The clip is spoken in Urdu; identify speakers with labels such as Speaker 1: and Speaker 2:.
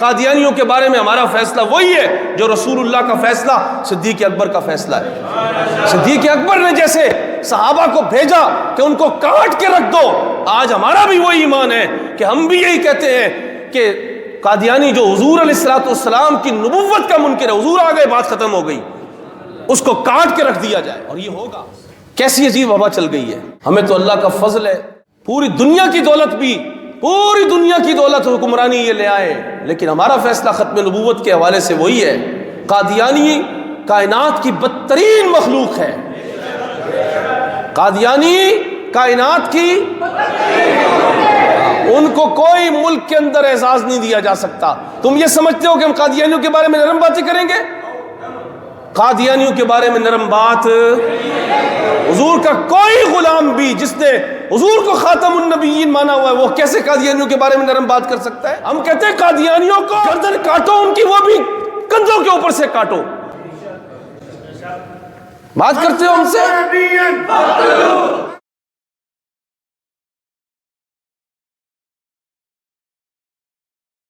Speaker 1: قادیانیوں کے بارے میں ہمارا فیصلہ وہی ہے جو رسول اللہ کا فیصلہ صدیق اکبر کا فیصلہ ہے۔ صدیق اکبر نے جیسے صحابہ کو بھیجا کہ ان کو کاٹ کے رکھ دو، آج ہمارا بھی وہی ایمان ہے کہ ہم بھی یہی کہتے ہیں کہ قادیانی جو حضور علیہ السلام کی نبوت کا منکر ہے، حضور آ گئے، بات ختم ہو گئی، اس کو کاٹ کے رکھ دیا جائے، اور یہ ہوگا۔ کیسی عجیب ہوا چل گئی ہے۔ ہمیں تو اللہ کا فضل ہے، پوری دنیا کی دولت بھی، پوری دنیا کی دولت حکمرانی یہ لے آئے، لیکن ہمارا فیصلہ ختم نبوت کے حوالے سے وہی ہے۔ قادیانی کائنات کی بدترین مخلوق ہے، قادیانی کائنات کی، ان کو کوئی ملک کے اندر اعزاز نہیں دیا جا سکتا۔ تم یہ سمجھتے ہو کہ ہم قادیانیوں کے بارے میں نرم باتیں کریں گے؟ قادیانیوں کے بارے میں نرم بات، حضور کا کوئی غلام بھی جس نے حضور کو خاتم النبیین مانا ہوا ہے، وہ کیسے قادیانیوں کے بارے میں نرم بات کر سکتا ہے؟ ہم کہتے ہیں قادیانیوں کو گردن کاٹو ان کی، وہ بھی کندھوں کے اوپر سے کاٹو۔ بات کرتے ہو ہم سے؟